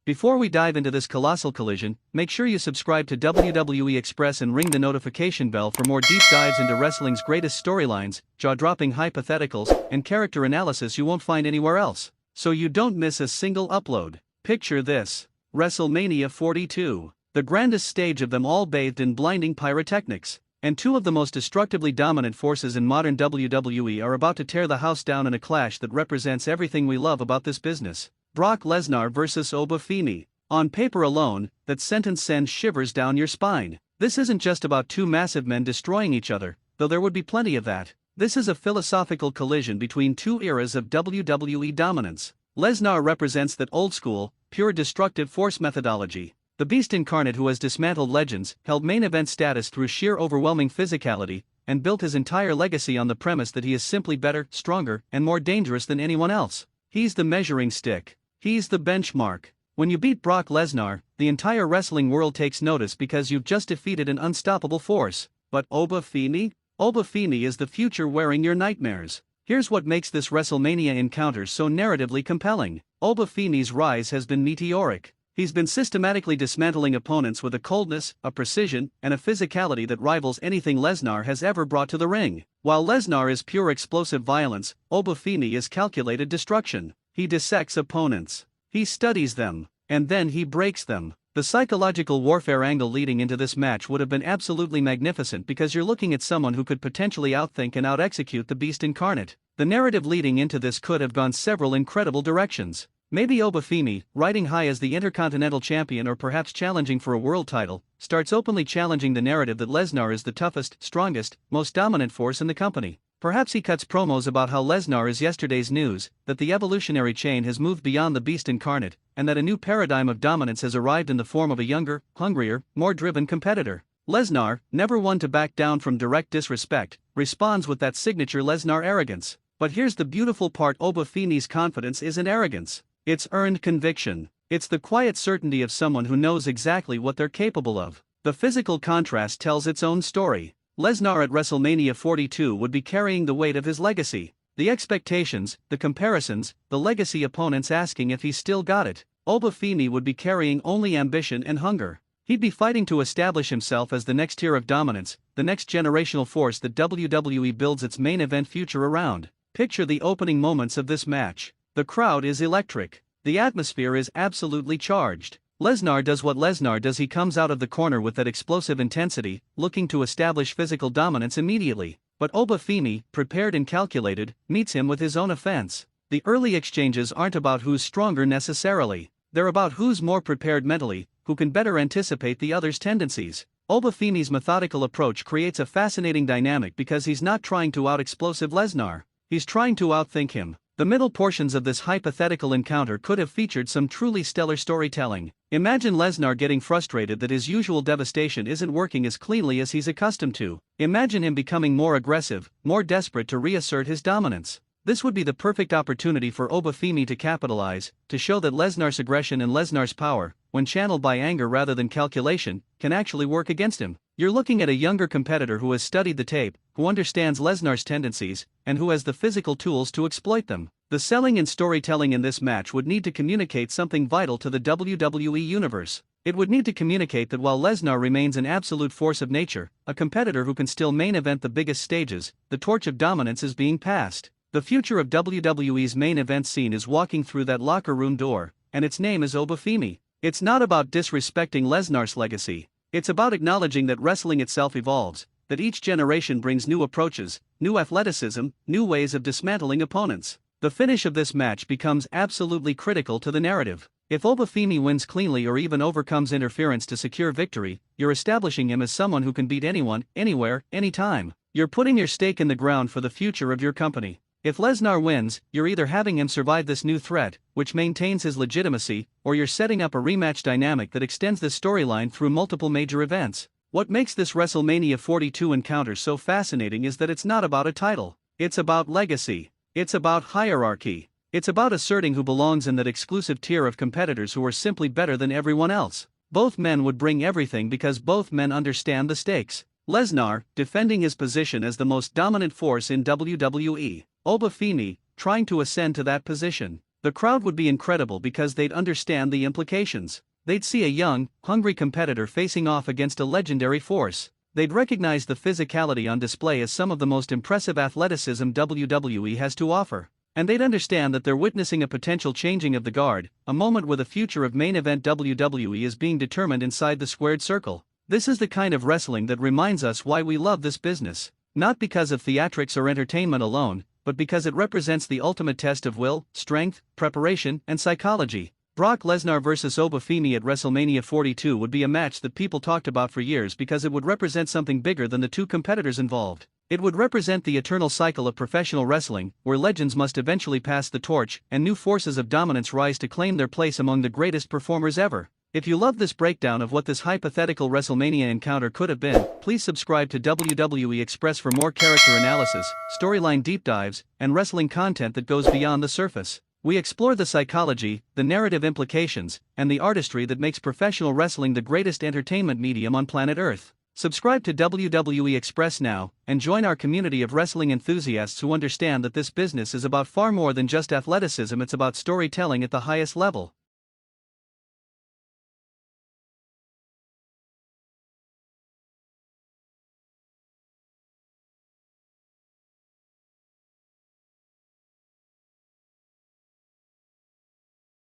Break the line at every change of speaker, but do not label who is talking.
Before we dive into this colossal collision, make sure you subscribe to WWE Express and ring the notification bell for more deep dives into wrestling's greatest storylines, jaw-dropping hypotheticals, and character analysis you won't find anywhere else, so you don't miss a single upload. Picture this: WrestleMania 42, the grandest stage of them all bathed in blinding pyrotechnics, and two of the most destructively dominant forces in modern WWE are about to tear the house down in a clash that represents everything we love about this business. Brock Lesnar vs. Oafimi. On paper alone, that sentence sends shivers down your spine. This isn't just about two massive men destroying each other, though there would be plenty of that. This is a philosophical collision between two eras of WWE dominance. Lesnar represents that old-school, pure destructive force methodology. The beast incarnate who has dismantled legends, held main event status through sheer overwhelming physicality, and built his entire legacy on the premise that he is simply better, stronger, and more dangerous than anyone else. He's the measuring stick. He's the benchmark. When you beat Brock Lesnar, the entire wrestling world takes notice because you've just defeated an unstoppable force. But Oafimi? Oafimi is the future wearing your nightmares. Here's what makes this WrestleMania encounter so narratively compelling. Oafimi's rise has been meteoric. He's been systematically dismantling opponents with a coldness, a precision, and a physicality that rivals anything Lesnar has ever brought to the ring. While Lesnar is pure explosive violence, Oafimi is calculated destruction. He dissects opponents. He studies them, and then he breaks them. The psychological warfare angle leading into this match would have been absolutely magnificent because you're looking at someone who could potentially outthink and out-execute the beast incarnate. The narrative leading into this could have gone several incredible directions. Maybe Oafimi, riding high as the Intercontinental Champion or perhaps challenging for a world title, starts openly challenging the narrative that Lesnar is the toughest, strongest, most dominant force in the company. Perhaps he cuts promos about how Lesnar is yesterday's news, that the evolutionary chain has moved beyond the beast incarnate, and that a new paradigm of dominance has arrived in the form of a younger, hungrier, more driven competitor. Lesnar, never one to back down from direct disrespect, responds with that signature Lesnar arrogance. But here's the beautiful part: Oafimi's confidence isn't arrogance. It's earned conviction. It's the quiet certainty of someone who knows exactly what they're capable of. The physical contrast tells its own story. Lesnar at WrestleMania 42 would be carrying the weight of his legacy. The expectations, the comparisons, the legacy opponents asking if he's still got it. Oafimi would be carrying only ambition and hunger. He'd be fighting to establish himself as the next tier of dominance, the next generational force that WWE builds its main event future around. Picture the opening moments of this match. The crowd is electric. The atmosphere is absolutely charged. Lesnar does what Lesnar does: he comes out of the corner with that explosive intensity, looking to establish physical dominance immediately. But Oafimi, prepared and calculated, meets him with his own offense. The early exchanges aren't about who's stronger necessarily. They're about who's more prepared mentally, who can better anticipate the other's tendencies. Oafimi's methodical approach creates a fascinating dynamic because he's not trying to out-explosive Lesnar. He's trying to outthink him. The middle portions of this hypothetical encounter could have featured some truly stellar storytelling. Imagine Lesnar getting frustrated that his usual devastation isn't working as cleanly as he's accustomed to. Imagine him becoming more aggressive, more desperate to reassert his dominance. This would be the perfect opportunity for Oafimi to capitalize, to show that Lesnar's aggression and Lesnar's power, when channeled by anger rather than calculation, can actually work against him. You're looking at a younger competitor who has studied the tape, who understands Lesnar's tendencies, and who has the physical tools to exploit them. The selling and storytelling in this match would need to communicate something vital to the WWE Universe. It would need to communicate that while Lesnar remains an absolute force of nature, a competitor who can still main event the biggest stages, the torch of dominance is being passed. The future of WWE's main event scene is walking through that locker room door, and its name is Oafimi. It's not about disrespecting Lesnar's legacy. It's about acknowledging that wrestling itself evolves, that each generation brings new approaches, new athleticism, new ways of dismantling opponents. The finish of this match becomes absolutely critical to the narrative. If Oafimi wins cleanly or even overcomes interference to secure victory, you're establishing him as someone who can beat anyone, anywhere, anytime. You're putting your stake in the ground for the future of your company. If Lesnar wins, you're either having him survive this new threat, which maintains his legitimacy, or you're setting up a rematch dynamic that extends this storyline through multiple major events. What makes this WrestleMania 42 encounter so fascinating is that it's not about a title. It's about legacy. It's about hierarchy. It's about asserting who belongs in that exclusive tier of competitors who are simply better than everyone else. Both men would bring everything because both men understand the stakes. Lesnar, defending his position as the most dominant force in WWE. Oafimi, trying to ascend to that position. The crowd would be incredible because they'd understand the implications. They'd see a young, hungry competitor facing off against a legendary force. They'd recognize the physicality on display as some of the most impressive athleticism WWE has to offer. And they'd understand that they're witnessing a potential changing of the guard, a moment where the future of main event WWE is being determined inside the squared circle. This is the kind of wrestling that reminds us why we love this business. Not because of theatrics or entertainment alone, but because it represents the ultimate test of will, strength, preparation, and psychology. Brock Lesnar vs. Oafimi at WrestleMania 42 would be a match that people talked about for years because it would represent something bigger than the two competitors involved. It would represent the eternal cycle of professional wrestling, where legends must eventually pass the torch and new forces of dominance rise to claim their place among the greatest performers ever. If you love this breakdown of what this hypothetical WrestleMania encounter could have been, please subscribe to WWE Express for more character analysis, storyline deep dives, and wrestling content that goes beyond the surface. We explore the psychology, the narrative implications, and the artistry that makes professional wrestling the greatest entertainment medium on planet Earth. Subscribe to WWE Express now, and join our community of wrestling enthusiasts who understand that this business is about far more than just athleticism. It's about storytelling at the highest level.